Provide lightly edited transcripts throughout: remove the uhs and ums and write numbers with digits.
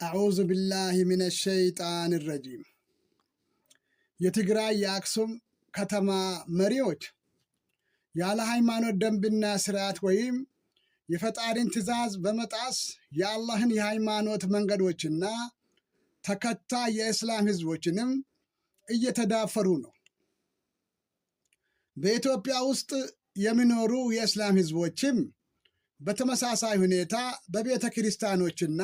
አዑዙ ቢላሂ ሚነ ሸይጣን ረጂም። የትግራይ የአክሱም ከተማ መሪዎች ያለ ሃይማኖት ደንብና ስርዓት ወይም የፈጣሪን ትእዛዝ በመጣስ የአላህን የሃይማኖት መንገዶችና ተከታይ የእስላም ህዝቦችንም እየተዳፈሩ ነው። በኢትዮጵያ ውስጥ የሚኖሩ የእስላም ህዝቦችም በተመሳሳይ ሁኔታ በቤተ ክርስቲያኖችና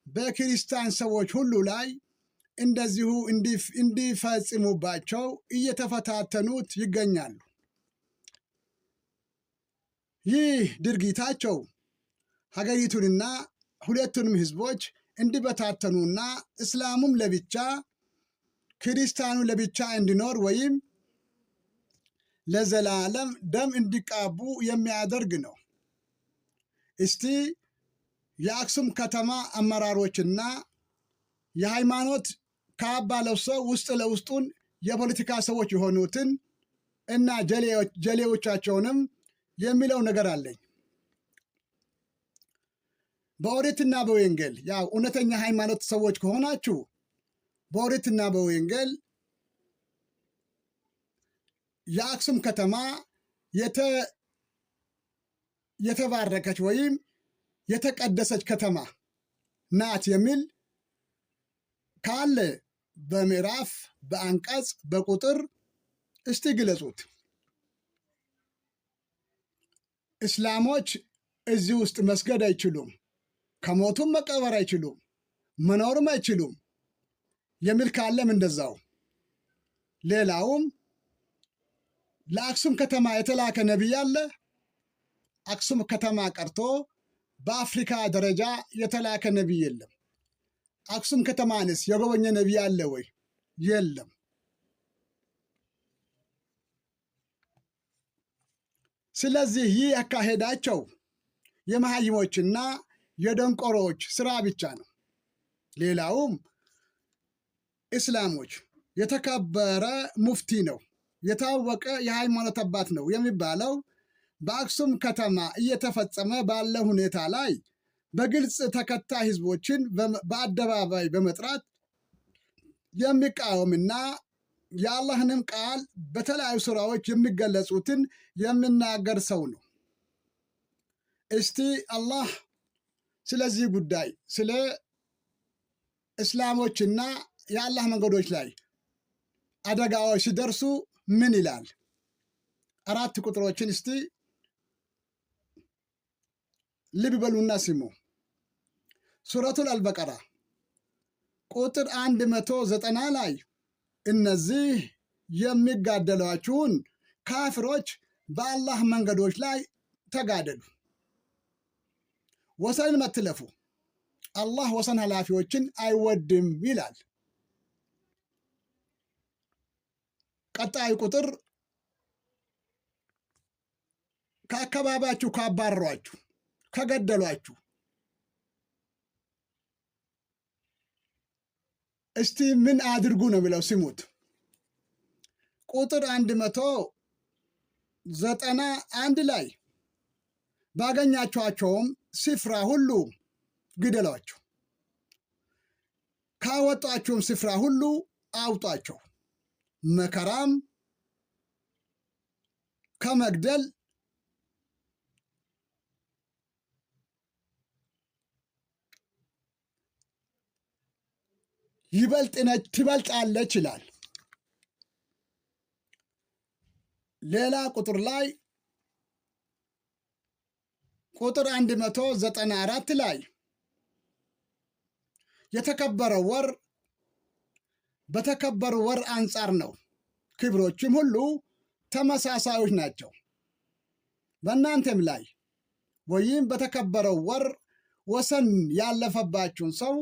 በክርስቲያን ሰዎች ሁሉ ላይ እንደዚሁ እንዲፈጽሙባቸው እየተፈታተኑት ይገኛሉ። ይህ ድርጊታቸው ሀገሪቱንና ሁለቱንም ህዝቦች እንዲበታተኑና እስላሙም ለብቻ ክርስቲያኑ ለብቻ እንዲኖር ወይም ለዘላለም ደም እንዲቃቡ የሚያደርግ ነው። እስቲ የአክሱም ከተማ አመራሮችና የሃይማኖት ካባ ለብሰው ውስጥ ለውስጡን የፖለቲካ ሰዎች የሆኑትን እና ጀሌዎቻቸውንም የሚለው ነገር አለኝ። በኦሪትና በወንጌል ያው እውነተኛ ሃይማኖት ሰዎች ከሆናችሁ በኦሪትና በወንጌል የአክሱም ከተማ የተባረከች ወይም የተቀደሰች ከተማ ናት የሚል ካለ በምዕራፍ በአንቀጽ በቁጥር እስቲ ግለጹት። እስላሞች እዚህ ውስጥ መስገድ አይችሉም፣ ከሞቱም መቀበር አይችሉም፣ መኖርም አይችሉም የሚል ካለም እንደዛው። ሌላውም ለአክሱም ከተማ የተላከ ነቢይ አለ። አክሱም ከተማ ቀርቶ በአፍሪካ ደረጃ የተላከ ነቢይ የለም። አክሱም ከተማንስ የጎበኘ ነቢይ አለ ወይ? የለም። ስለዚህ ይህ ያካሄዳቸው የመሃይሞችና የደንቆሮች ስራ ብቻ ነው። ሌላውም እስላሞች የተከበረ ሙፍቲ ነው፣ የታወቀ የሃይማኖት አባት ነው የሚባለው በአክሱም ከተማ እየተፈጸመ ባለ ሁኔታ ላይ በግልጽ ተከታይ ህዝቦችን በአደባባይ በመጥራት የሚቃወምና የአላህንም ቃል በተለያዩ ስራዎች የሚገለጹትን የሚናገር ሰው ነው። እስቲ አላህ ስለዚህ ጉዳይ ስለ እስላሞችና የአላህ መንገዶች ላይ አደጋዎች ሲደርሱ ምን ይላል? 4 ቁጥሮችን እስቲ ልብ በሉና ስሙ። ሱረቱል አልበቀራ ቁጥር 190 ላይ እነዚህ የሚጋደሏችሁን ካፍሮች በአላህ መንገዶች ላይ ተጋደሉ፣ ወሰንን መትለፉ፣ አላህ ወሰን ኃላፊዎችን አይወድም ይላል። ቀጣዩ ቁጥር ከአካባቢያችሁ ካባረሯችሁ፣ ከገደሏችሁ እስቲ ምን አድርጉ ነው የሚለው? ስሙት። ቁጥር 191 ላይ ባገኛችኋቸውም ስፍራ ሁሉ ግደሏቸው፣ ካወጧቸውም ስፍራ ሁሉ አውጧቸው፣ መከራም ከመግደል ትበልጣለች ይላል። ሌላ ቁጥር ላይ ቁጥር 194 ላይ የተከበረው ወር በተከበረው ወር አንጻር ነው፣ ክብሮችም ሁሉ ተመሳሳዮች ናቸው። በእናንተም ላይ ወይም በተከበረው ወር ወሰን ያለፈባችሁን ሰው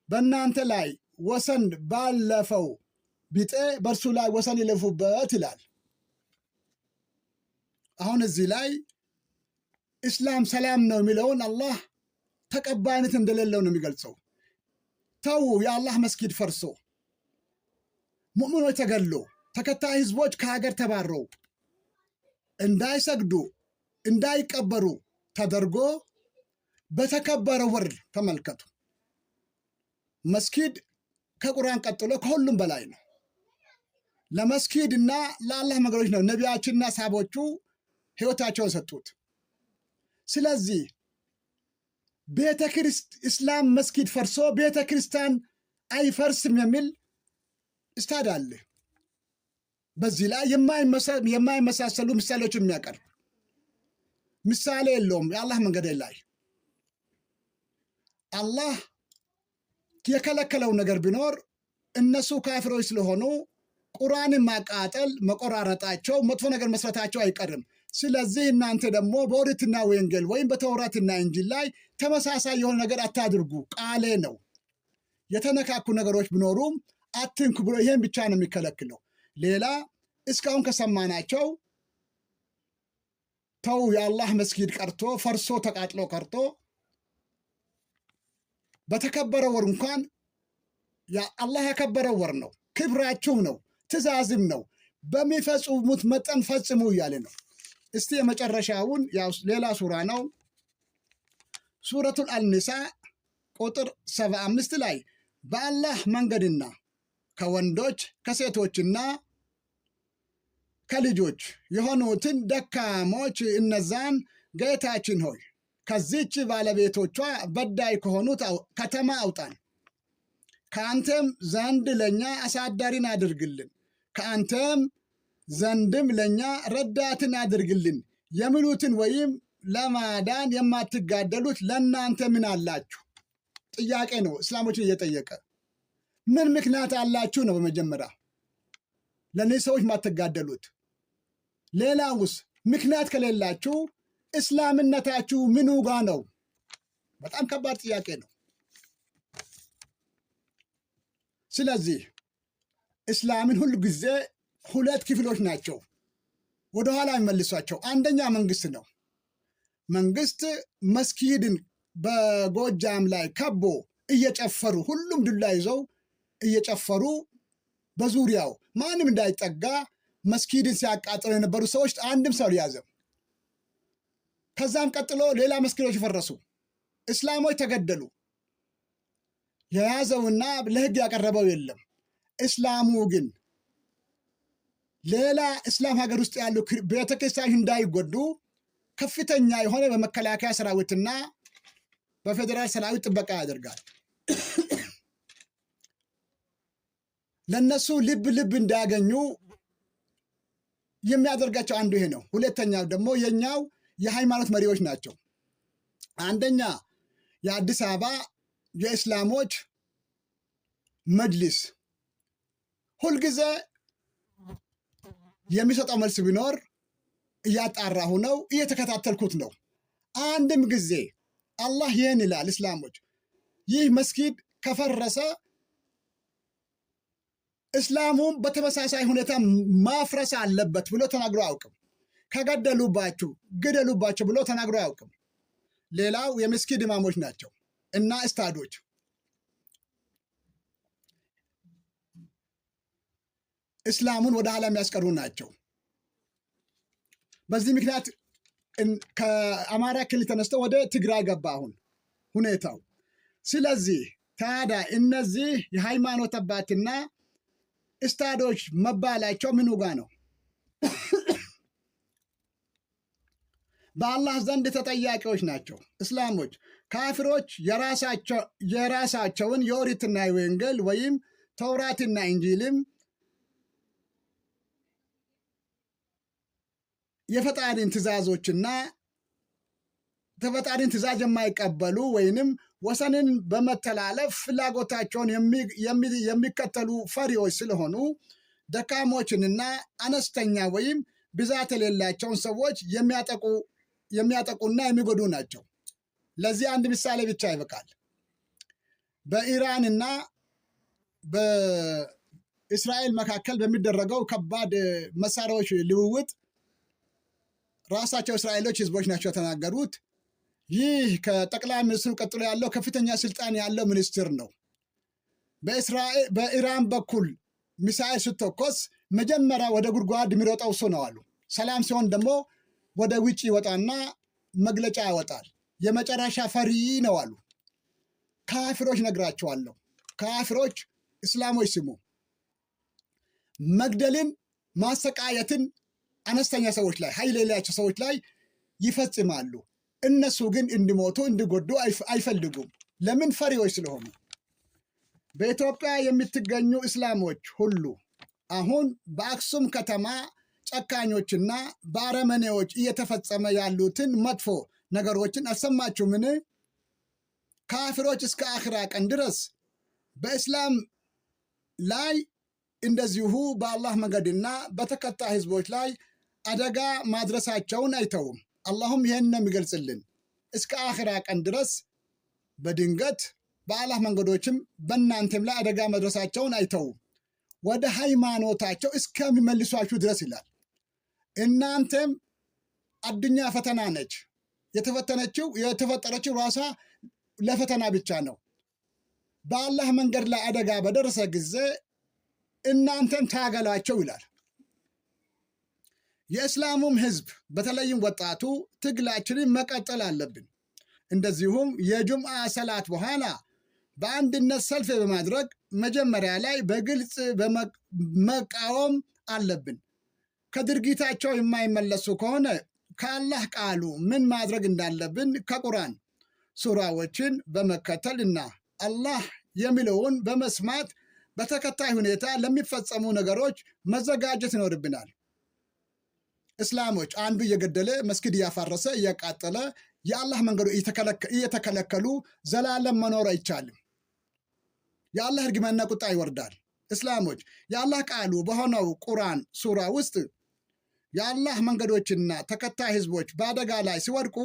በእናንተ ላይ ወሰን ባለፈው ቢጤ በእርሱ ላይ ወሰን ይለፉበት ይላል። አሁን እዚህ ላይ እስላም ሰላም ነው የሚለውን አላህ ተቀባይነት እንደሌለው ነው የሚገልጸው። ተው፣ የአላህ መስጊድ ፈርሶ ሙእሚኖች ተገሎ ተከታይ ህዝቦች ከሀገር ተባረው እንዳይሰግዱ እንዳይቀበሩ ተደርጎ በተከበረ ወር ተመልከቱ። መስጊድ ከቁርአን ቀጥሎ ከሁሉም በላይ ነው። ለመስጊድ እና ለአላህ መንገዶች ነው ነቢያችንና ሰሃቦቹ ህይወታቸውን ሰጡት። ስለዚህ እስላም መስጊድ ፈርሶ ቤተ ክርስቲያን አይፈርስም የሚል እስታድ አለ። በዚህ ላይ የማይመሳሰሉ ምሳሌዎችን የሚያቀርብ ምሳሌ የለውም። የአላህ መንገድ ላይ አላህ የከለከለው ነገር ቢኖር እነሱ ካፊሮች ስለሆኑ ቁርአንን ማቃጠል፣ መቆራረጣቸው፣ መጥፎ ነገር መስራታቸው አይቀርም። ስለዚህ እናንተ ደግሞ በኦሪትና ወንጌል ወይም በተውራትና እንጂል ላይ ተመሳሳይ የሆነ ነገር አታድርጉ፣ ቃሌ ነው። የተነካኩ ነገሮች ቢኖሩም አትንኩ ብሎ ይሄን ብቻ ነው የሚከለክለው። ሌላ እስካሁን ከሰማናቸው ተው የአላህ መስጊድ ቀርቶ ፈርሶ ተቃጥሎ ቀርቶ በተከበረ ወር እንኳን አላህ ያከበረው ወር ነው፣ ክብራችሁ ነው፣ ትእዛዝም ነው፣ በሚፈጽሙት መጠን ፈጽሙ እያለ ነው። እስቲ የመጨረሻውን ሌላ ሱራ ነው። ሱረቱል አልኒሳ ቁጥር 75 ላይ በአላህ መንገድና ከወንዶች ከሴቶችና ከልጆች የሆኑትን ደካሞች እነዛን ጌታችን ሆይ ከዚች ባለቤቶቿ በዳይ ከሆኑት ከተማ አውጣን፣ ከአንተም ዘንድ ለእኛ አሳዳሪን አድርግልን፣ ከአንተም ዘንድም ለእኛ ረዳትን አድርግልን የሚሉትን ወይም ለማዳን የማትጋደሉት ለእናንተ ምን አላችሁ? ጥያቄ ነው እስላሞችን እየጠየቀ ምን ምክንያት አላችሁ ነው። በመጀመሪያ ለእነዚህ ሰዎች ማትጋደሉት። ሌላውስ ምክንያት ከሌላችሁ እስላምነታችሁ ምኑ ጋ ነው? በጣም ከባድ ጥያቄ ነው። ስለዚህ እስላምን ሁሉ ጊዜ ሁለት ክፍሎች ናቸው ወደኋላ የሚመልሷቸው። አንደኛ መንግስት ነው። መንግስት መስጊድን በጎጃም ላይ ከቦ እየጨፈሩ ሁሉም ዱላ ይዘው እየጨፈሩ በዙሪያው ማንም እንዳይጠጋ መስጊድን ሲያቃጥሉ የነበሩ ሰዎች አንድም ሰው አልያዘም። ከዛም ቀጥሎ ሌላ መስጊዶች ፈረሱ፣ እስላሞች ተገደሉ። የያዘውና ለህግ ያቀረበው የለም። እስላሙ ግን ሌላ እስላም ሀገር ውስጥ ያሉ ቤተክርስቲያኖች እንዳይጎዱ ከፍተኛ የሆነ በመከላከያ ሰራዊትና በፌዴራል ሰራዊት ጥበቃ ያደርጋል። ለነሱ ልብ እንዳያገኙ የሚያደርጋቸው አንዱ ይሄ ነው። ሁለተኛው ደግሞ የኛው የሃይማኖት መሪዎች ናቸው። አንደኛ የአዲስ አበባ የእስላሞች መጅሊስ ሁልጊዜ የሚሰጠው መልስ ቢኖር እያጣራሁ ነው፣ እየተከታተልኩት ነው። አንድም ጊዜ አላህ ይህን ይላል፣ እስላሞች ይህ መስጊድ ከፈረሰ እስላሙም በተመሳሳይ ሁኔታ ማፍረስ አለበት ብሎ ተናግሮ አያውቅም። ከገደሉባችሁ ግደሉባቸው ብሎ ተናግሮ አያውቅም። ሌላው የመስጊድ ኢማሞች ናቸው እና እስታዶች እስላሙን ወደ ኋላ የሚያስቀሩ ናቸው። በዚህ ምክንያት ከአማራ ክልል ተነስተው ወደ ትግራይ ገባ አሁን ሁኔታው። ስለዚህ ታዲያ እነዚህ የሃይማኖት አባትና እስታዶች መባላቸው ምኑ ጋ ነው? በአላህ ዘንድ ተጠያቂዎች ናቸው እስላሞች። ካፊሮች የራሳቸውን የኦሪትና የወንጌል ወይም ተውራትና እንጂልም የፈጣሪን ትእዛዞችና የፈጣሪን ትእዛዝ የማይቀበሉ ወይንም ወሰንን በመተላለፍ ፍላጎታቸውን የሚከተሉ ፈሪዎች ስለሆኑ ደካሞችንና አነስተኛ ወይም ብዛት የሌላቸውን ሰዎች የሚያጠቁና የሚጎዱ ናቸው። ለዚህ አንድ ምሳሌ ብቻ ይበቃል። በኢራንና በእስራኤል መካከል በሚደረገው ከባድ መሳሪያዎች ልውውጥ ራሳቸው እስራኤሎች ህዝቦች ናቸው የተናገሩት። ይህ ከጠቅላይ ሚኒስትሩ ቀጥሎ ያለው ከፍተኛ ስልጣን ያለው ሚኒስትር ነው። በኢራን በኩል ሚሳኤል ስተኮስ መጀመሪያ ወደ ጉድጓድ የሚሮጠው እሱ ነው አሉ። ሰላም ሲሆን ደግሞ ወደ ውጭ ይወጣና መግለጫ ያወጣል። የመጨረሻ ፈሪ ነው አሉ። ካፊሮች ነግራቸዋለሁ። ካፊሮች እስላሞች ስሙ፣ መግደልን ማሰቃየትን አነስተኛ ሰዎች ላይ ኃይል የሌላቸው ሰዎች ላይ ይፈጽማሉ። እነሱ ግን እንዲሞቱ እንዲጎዱ አይፈልጉም። ለምን? ፈሪዎች ስለሆኑ። በኢትዮጵያ የምትገኙ እስላሞች ሁሉ አሁን በአክሱም ከተማ ጨካኞችና በአረመኔዎች እየተፈጸመ ያሉትን መጥፎ ነገሮችን አልሰማችሁምን? ካፊሮች እስከ አኽራ ቀን ድረስ በእስላም ላይ እንደዚሁ በአላህ መንገድና በተከታይ ህዝቦች ላይ አደጋ ማድረሳቸውን አይተውም። አላሁም ይህን ነው የሚገልጽልን። እስከ አኽራ ቀን ድረስ በድንገት በአላህ መንገዶችም በእናንተም ላይ አደጋ መድረሳቸውን አይተውም፣ ወደ ሃይማኖታቸው እስከሚመልሷችሁ ድረስ ይላል። እናንተም አዱኛ ፈተና ነች። የተፈጠረችው ራሷ ለፈተና ብቻ ነው። በአላህ መንገድ ላይ አደጋ በደረሰ ጊዜ እናንተም ታገሏቸው ይላል። የእስላሙም ህዝብ በተለይም ወጣቱ ትግላችንን መቀጠል አለብን። እንደዚሁም የጁምዓ ሰላት በኋላ በአንድነት ሰልፍ በማድረግ መጀመሪያ ላይ በግልጽ መቃወም አለብን። ከድርጊታቸው የማይመለሱ ከሆነ ከአላህ ቃሉ ምን ማድረግ እንዳለብን ከቁርአን ሱራዎችን በመከተል እና አላህ የሚለውን በመስማት በተከታይ ሁኔታ ለሚፈጸሙ ነገሮች መዘጋጀት ይኖርብናል። እስላሞች አንዱ እየገደለ መስጊድ እያፋረሰ እያቃጠለ የአላህ መንገዱ እየተከለከሉ ዘላለም መኖር አይቻልም። የአላህ እርግማንና ቁጣ ይወርዳል። እስላሞች የአላህ ቃሉ በሆነው ቁርአን ሱራ ውስጥ የአላህ መንገዶችና ተከታይ ህዝቦች በአደጋ ላይ ሲወድቁ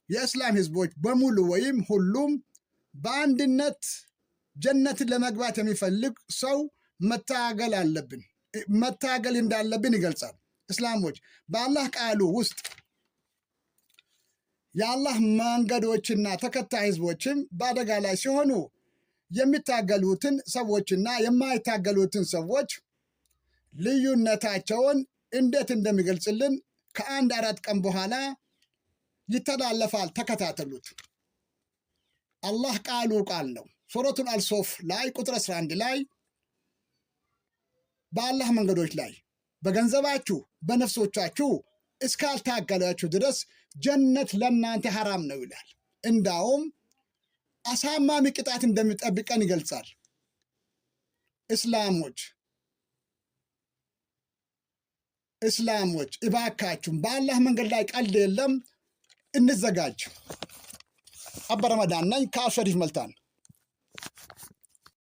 የእስላም ህዝቦች በሙሉ ወይም ሁሉም በአንድነት ጀነትን ለመግባት የሚፈልግ ሰው መታገል እንዳለብን ይገልጻል። እስላሞች በአላህ ቃሉ ውስጥ የአላህ መንገዶችና ተከታይ ህዝቦችም በአደጋ ላይ ሲሆኑ የሚታገሉትን ሰዎችና የማይታገሉትን ሰዎች ልዩነታቸውን እንዴት እንደሚገልጽልን ከአንድ 4 ቀን በኋላ ይተላለፋል። ተከታተሉት። አላህ ቃሉ ቃል ነው። ሱረቱል አልሶፍ ላይ ቁጥር 11 ላይ በአላህ መንገዶች ላይ በገንዘባችሁ በነፍሶቻችሁ እስካልታገላችሁ ድረስ ጀነት ለእናንተ ሐራም ነው ይላል። እንዳውም አሳማሚ ቅጣት እንደሚጠብቀን ይገልጻል። እስላሞች እባካችሁም በአላህ መንገድ ላይ ቀልድ የለም፣ እንዘጋጅ። አባ ረመዳን ነኝ ከአሸሪፍ መልታን።